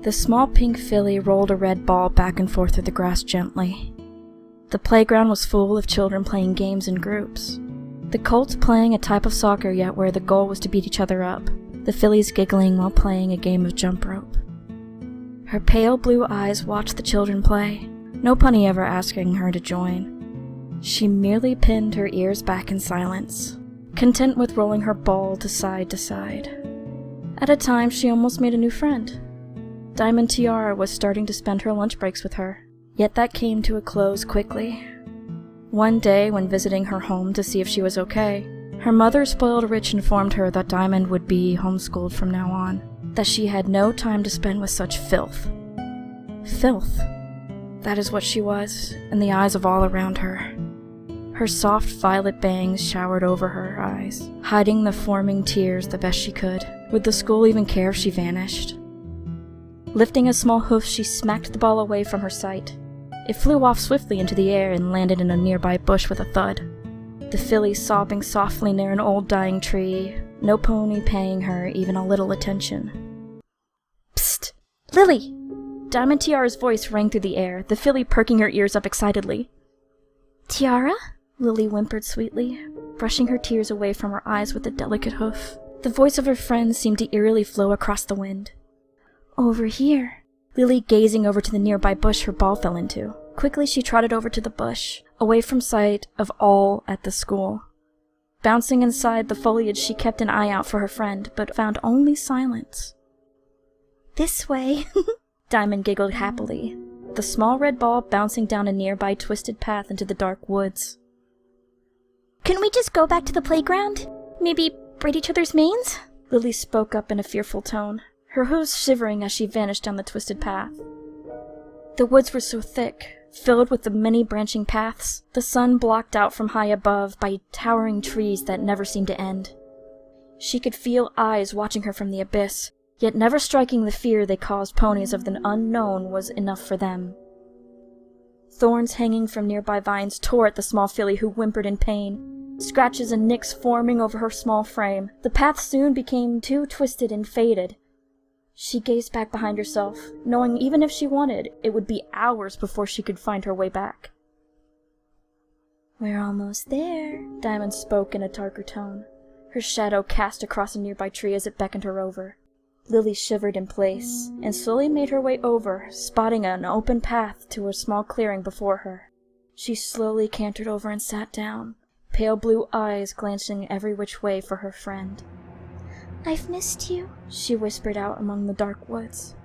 The small pink filly rolled a red ball back and forth through the grass gently. The playground was full of children playing games in groups. The colts playing a type of soccer yet where the goal was to beat each other up. The fillies giggling while playing a game of jump rope. Her pale blue eyes watched the children play, no punny ever asking her to join. She merely pinned her ears back in silence, content with rolling her ball to side. At a time, she almost made a new friend. Diamond Tiara was starting to spend her lunch breaks with her, yet that came to a close quickly. One day, when visiting her home to see if she was okay, her mother, spoiled rich, informed her that Diamond would be homeschooled from now on, that she had no time to spend with such filth. Filth. That is what she was, in the eyes of all around her. Her soft violet bangs showered over her eyes, hiding the forming tears the best she could. Would the school even care if she vanished? Lifting a small hoof, she smacked the ball away from her sight. It flew off swiftly into the air and landed in a nearby bush with a thud. The filly sobbing softly near an old dying tree, no pony paying her even a little attention. Psst! Lily! Diamond Tiara's voice rang through the air, the filly perking her ears up excitedly. Tiara? Lily whimpered sweetly, brushing her tears away from her eyes with a delicate hoof. The voice of her friend seemed to eerily flow across the wind. Over here. Lily gazing over to the nearby bush her ball fell into. Quickly she trotted over to the bush, away from sight of all at the school. Bouncing inside the foliage, she kept an eye out for her friend, but found only silence. This way. Diamond giggled happily, the small red ball bouncing down a nearby twisted path into the dark woods. Can we just go back to the playground? Maybe braid each other's manes? Lily spoke up in a fearful tone, her hooves shivering as she vanished down the twisted path. The woods were so thick, filled with the many branching paths, the sun blocked out from high above by towering trees that never seemed to end. She could feel eyes watching her from the abyss, yet never striking the fear they caused ponies of the unknown was enough for them. Thorns hanging from nearby vines tore at the small filly, who whimpered in pain, scratches and nicks forming over her small frame. The path soon became too twisted and faded. She gazed back behind herself, knowing even if she wanted, it would be hours before she could find her way back. We're almost there, Diamond spoke in a darker tone, her shadow cast across a nearby tree as it beckoned her over. Lily shivered in place, and slowly made her way over, spotting an open path to a small clearing before her. She slowly cantered over and sat down, pale blue eyes glancing every which way for her friend. I've missed you, she whispered out among the dark woods.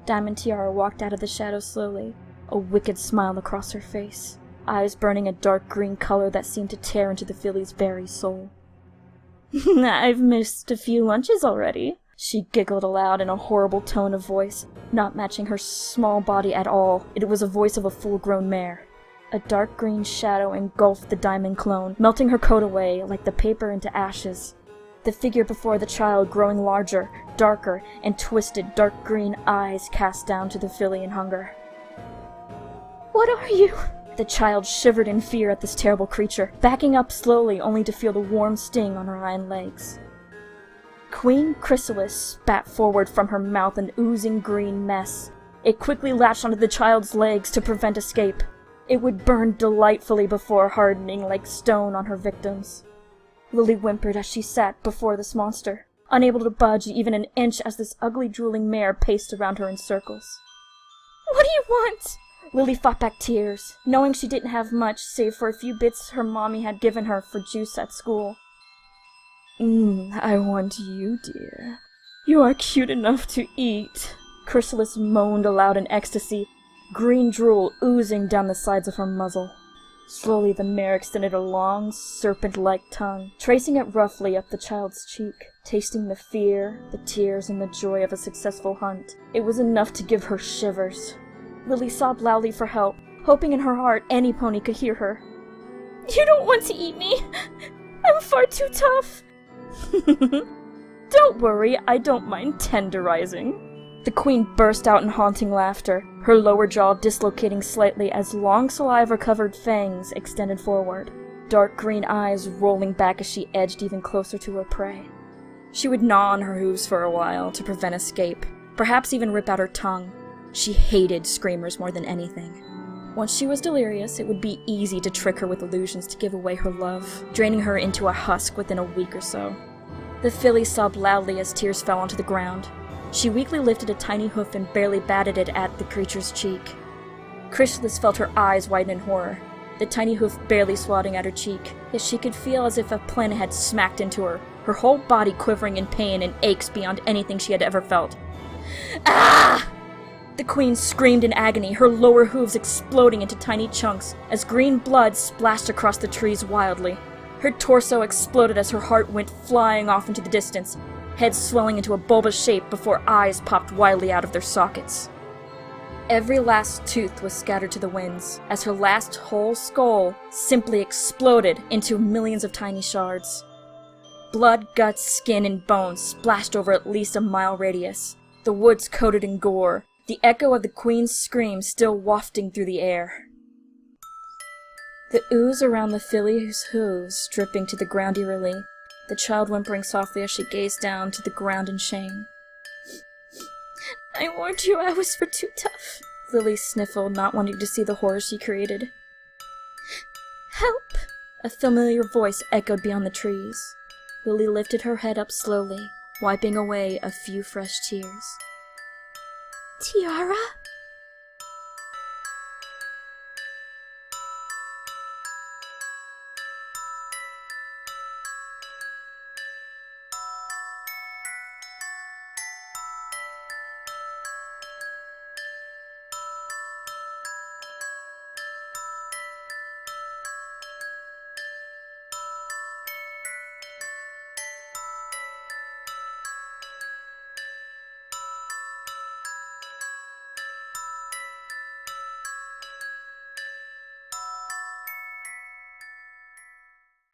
Diamond Tiara walked out of the shadow slowly, a wicked smile across her face, eyes burning a dark green color that seemed to tear into the filly's very soul. I've missed a few lunches already, she giggled aloud in a horrible tone of voice, not matching her small body at all. It was a voice of a full-grown mare. A dark green shadow engulfed the diamond clone, melting her coat away like the paper into ashes. The figure before the child growing larger, darker, and twisted dark green eyes cast down to the filly in hunger. What are you? The child shivered in fear at this terrible creature, backing up slowly only to feel the warm sting on her hind legs. Queen Chrysalis spat forward from her mouth an oozing green mess. It quickly latched onto the child's legs to prevent escape. It would burn delightfully before hardening like stone on her victims. Lily whimpered as she sat before this monster, unable to budge even an inch as this ugly drooling mare paced around her in circles. What do you want? Lily fought back tears, knowing she didn't have much save for a few bits her mommy had given her for juice at school. I want you, dear. You are cute enough to eat. Chrysalis moaned aloud in ecstasy, green drool oozing down the sides of her muzzle. Slowly the mare extended a long, serpent-like tongue, tracing it roughly up the child's cheek, tasting the fear, the tears, and the joy of a successful hunt. It was enough to give her shivers. Lily sobbed loudly for help, hoping in her heart any pony could hear her. You don't want to eat me! I'm far too tough! Don't worry, I don't mind tenderizing. The queen burst out in haunting laughter, her lower jaw dislocating slightly as long saliva-covered fangs extended forward, dark green eyes rolling back as she edged even closer to her prey. She would gnaw on her hooves for a while to prevent escape, perhaps even rip out her tongue. She hated screamers more than anything. Once she was delirious, it would be easy to trick her with illusions to give away her love, draining her into a husk within a week or so. The filly sobbed loudly as tears fell onto the ground. She weakly lifted a tiny hoof and barely batted it at the creature's cheek. Chrysalis felt her eyes widen in horror, the tiny hoof barely swatting at her cheek, yet she could feel as if a pin had smacked into her, her whole body quivering in pain and aches beyond anything she had ever felt. Ah! The queen screamed in agony, her lower hooves exploding into tiny chunks as green blood splashed across the trees wildly. Her torso exploded as her heart went flying off into the distance, head swelling into a bulbous shape before eyes popped wildly out of their sockets. Every last tooth was scattered to the winds, as her last whole skull simply exploded into millions of tiny shards. Blood, guts, skin, and bones splashed over at least a mile radius, the woods coated in gore, the echo of the queen's scream still wafting through the air. The ooze around the filly's hooves dripping to the ground eerily, the child whimpering softly as she gazed down to the ground in shame. I warned you I was for too tough, Lily sniffled, not wanting to see the horror she created. Help! A familiar voice echoed beyond the trees. Lily lifted her head up slowly, wiping away a few fresh tears. Tiara?